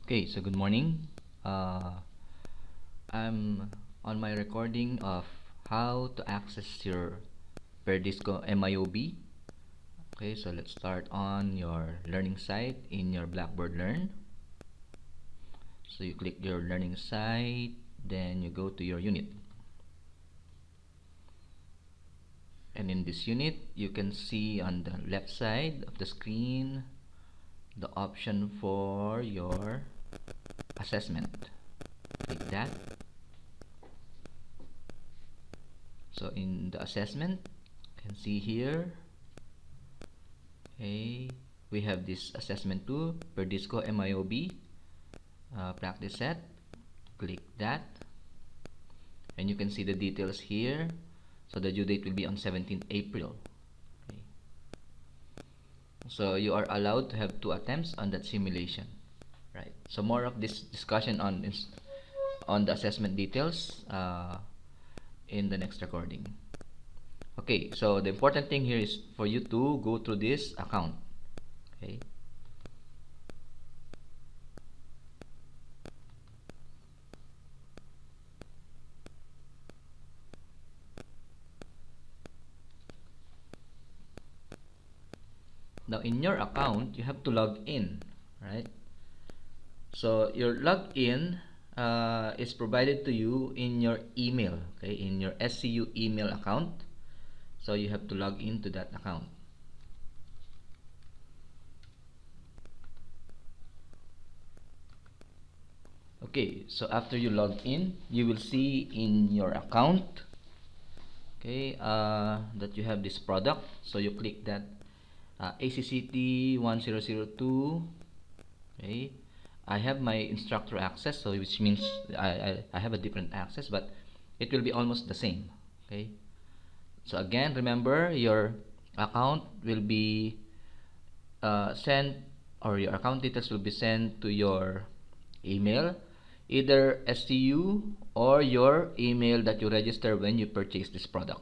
Okay, so good morning. I'm on my recording of how to access your Perdisco MYOB. Okay, so let's start on your learning site in your Blackboard Learn. So you click your learning site, then you go to your unit. And in this unit, you can see on the left side of the screen the option for your assessment. Click that. So in the assessment, you can see here, okay, we have this assessment 2 Perdisco MYOB practice set. Click that, and you can see the details here. So the due date will be on 17th April. Okay. So you are allowed to have 2 attempts on that simulation, right? So more of this discussion on the assessment details in the next recording. Okay, so the important thing here is for you to go through this account. Okay. Now in your account, you have to log in, right? So your login is provided to you in your email, okay, in your SCU email account. So you have to log into that account. Okay, so after you log in, you will see in your account, okay, that you have this product. So you click that ACCT 1002. Okay, I have my instructor access, so which means I have a different access, but it will be almost the same. Okay, so again, remember your account will be sent, or your account details will be sent to your email, either STU or your email that you register when you purchase this product.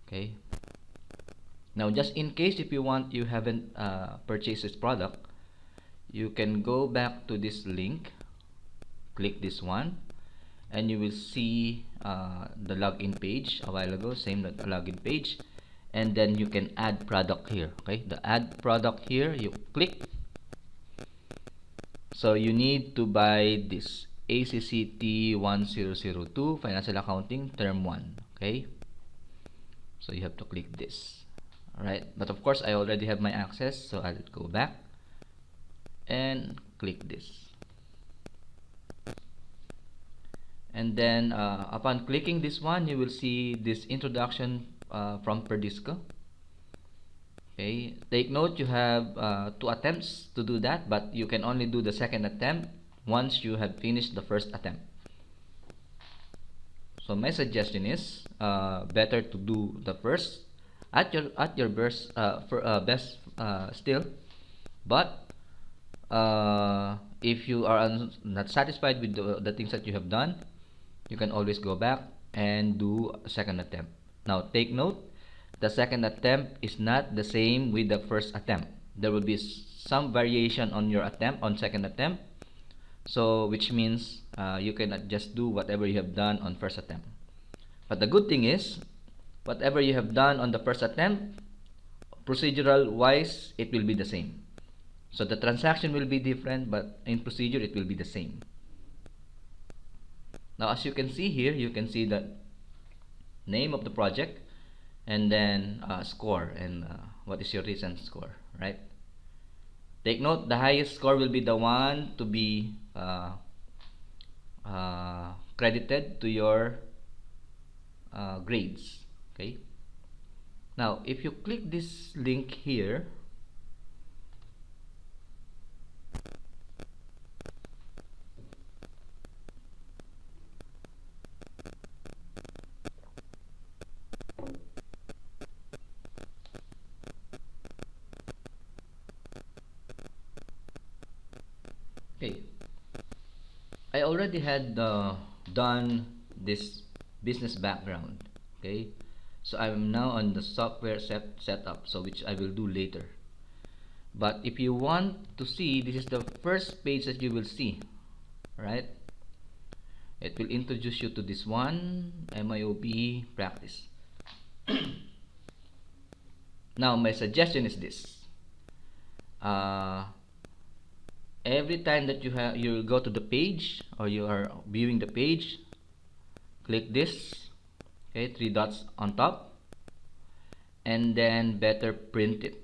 Okay, now just in case if you haven't purchased this product, you can go back to this link, click this one, and you will see the login page a while ago, same login page, and then you can add product here. Okay, the add product here, you click. So you need to buy this ACCT 1002 Financial Accounting Term 1. Okay, so you have to click this. Alright, but of course I already have my access, so I'll go back and click this. And then upon clicking this one, you will see this introduction from Perdisco. Okay, take note, you have 2 attempts to do that, but you can only do the second attempt once you have finished the first attempt. So my suggestion is better to do the first at your best still, but if you are not satisfied with the things that you have done, you can always go back and do a second attempt. Now take note, the second attempt is not the same with the first attempt. There will be some variation on your attempt, on second attempt, so which means you cannot just do whatever you have done on first attempt. But the good thing is, whatever you have done on the first attempt, procedural wise, it will be the same. So the transaction will be different, but in procedure it will be the same. Now as you can see here, you can see the name of the project, and then score, and what is your recent score, right? Take note, the highest score will be the one to be credited to your grades. Okay, now if you click this link here, okay, I already had done this business background. Okay, so I'm now on the software setup, so which I will do later. But if you want to see, this is the first page that you will see, right? It will introduce you to this one, MYOB practice. Now my suggestion is this. Every time that you go to the page, or you are viewing the page, click this, okay, three dots on top, and then better print it.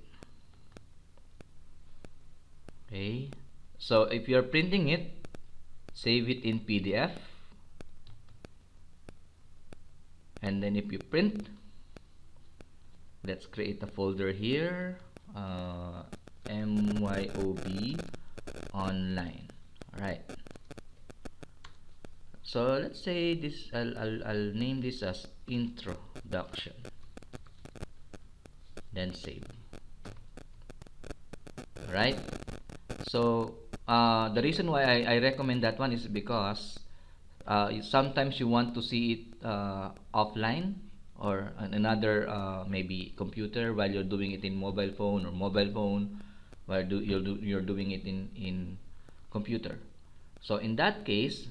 Okay, so if you're printing it, save it in PDF, and then if you print, let's create a folder here, MYOB online. Alright, so let's say this, I'll name this as introduction, then save. Right, so the reason why I recommend that one is because sometimes you want to see it offline, or on another maybe computer, while you're doing it in mobile phone, or mobile phone while you're doing it in computer. So in that case,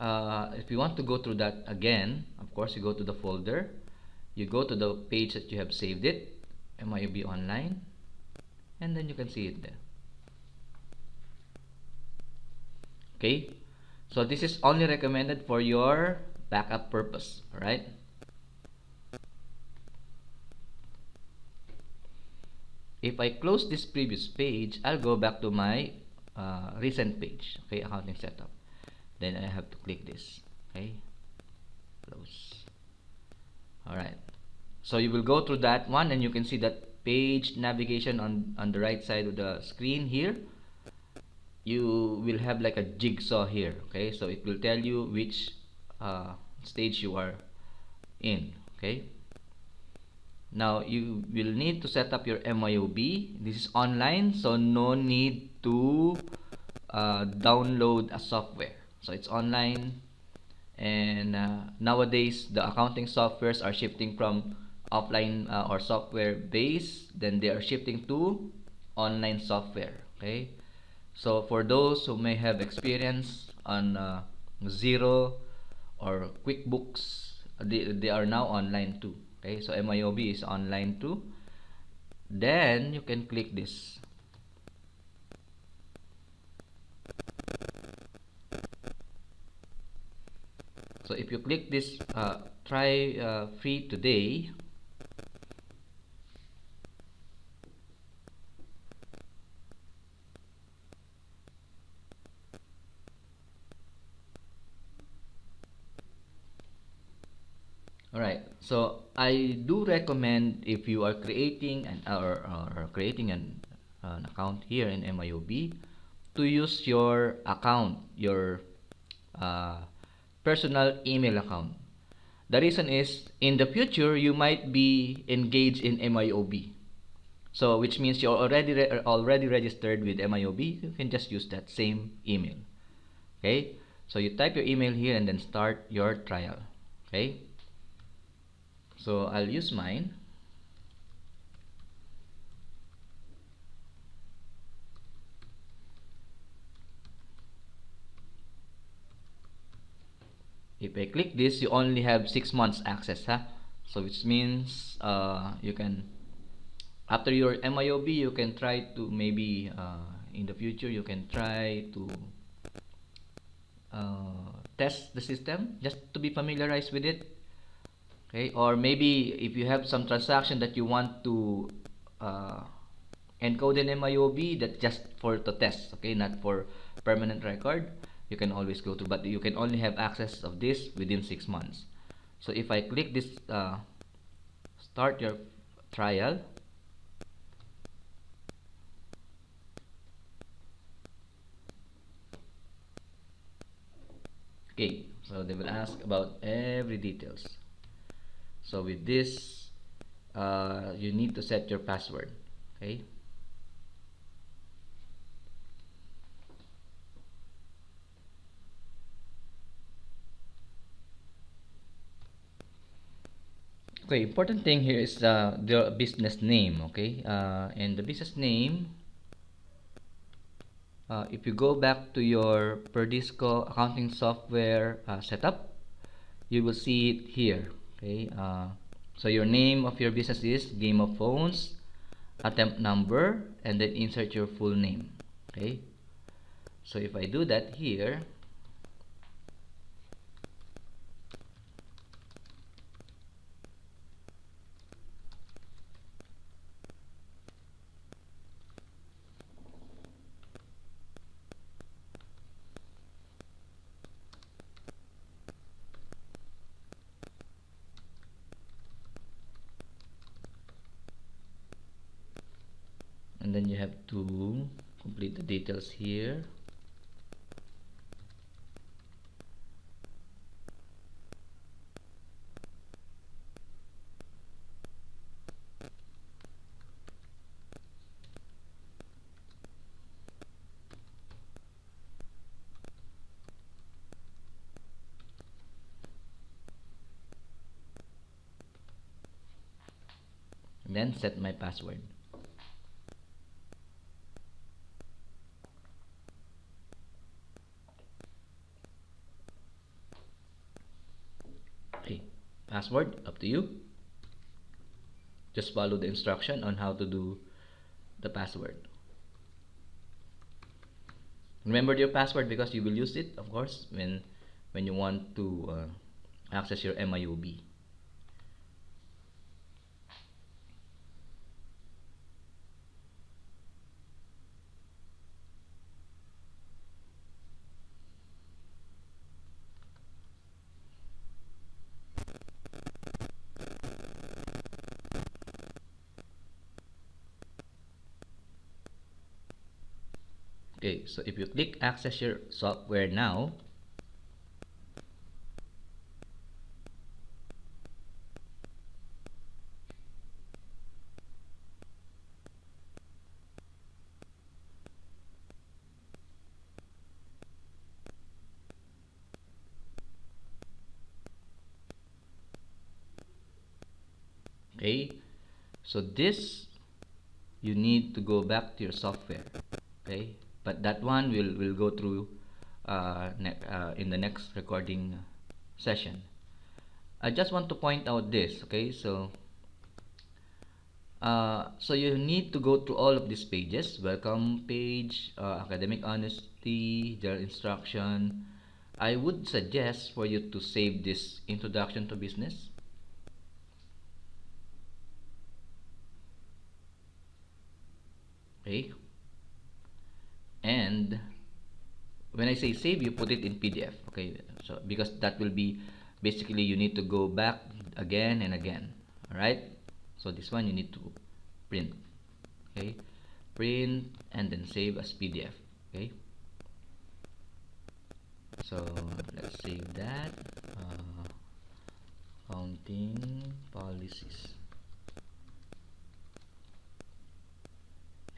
if you want to go through that again, of course you go to the folder, you go to the page that you have saved it, MYOB online, and then you can see it there. Okay, so this is only recommended for your backup purpose. Alright, if I close this previous page, I'll go back to my recent page, okay, accounting setup. Then I have to click this, okay, close. Alright, so you will go through that one, and you can see that page navigation on the right side of the screen here. You will have like a jigsaw here, okay, so it will tell you which stage you are in. Okay, now you will need to set up your MYOB. This is online, so no need to download a software. So it's online, and nowadays the accounting softwares are shifting from offline or software based, then they are shifting to online software. Okay, so for those who may have experience on Zero or QuickBooks, they are now online too. Okay, so MYOB is online too. Then you can click this. So if you click this, try free today. Alright, so I do recommend, if you are creating an account here in MYOB, to use your account, your uh, personal email account. The reason is, in the future you might be engaged in MYOB, so which means you're already registered with MYOB. You can just use that same email. Okay, so you type your email here and then start your trial. Okay, so I'll use mine. If I click this, you only have 6 months access, so which means you can, after your MYOB, you can try to maybe in the future you can try to test the system just to be familiarized with it. Okay, or maybe if you have some transaction that you want to encode in MYOB, that just for to test, okay, not for permanent record, you can always go to, but you can only have access of this within 6 months. So if I click this start your trial, okay, so they will ask about every details. So with this, you need to set your password. Okay, Okay, important thing here is the business name. Okay, and the business name, if you go back to your Perdisco accounting software setup, you will see it here. Okay, so your name of your business is Game of Phones, attempt number, and then insert your full name. Okay, so if I do that here, and then you have to complete the details here. And then set my password. Okay, password up to you. Just follow the instruction on how to do the password. Remember your password because you will use it, of course, when you want to access your MYOB. Okay, so if you click access your software now, okay, so this you need to go back to your software. Okay, but that one will go through in the next recording session. I just want to point out this. Okay, so you need to go through all of these pages: welcome page, academic honesty, general instruction. I would suggest for you to save this introduction to business. Okay, and when I say save, you put it in PDF. Okay, so because that will be basically you need to go back again and again. All right, so this one you need to print. Okay, print and then save as PDF. Okay, so let's save that. Accounting policies,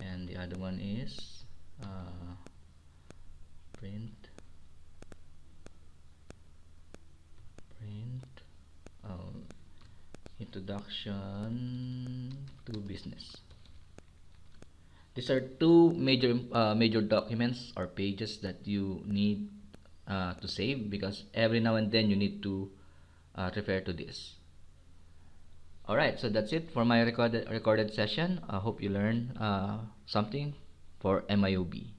and the other one is print introduction to business. These are two major documents or pages that you need to save, because every now and then you need to refer to this. Alright, so that's it for my recorded session. I hope you learned something for MYOB.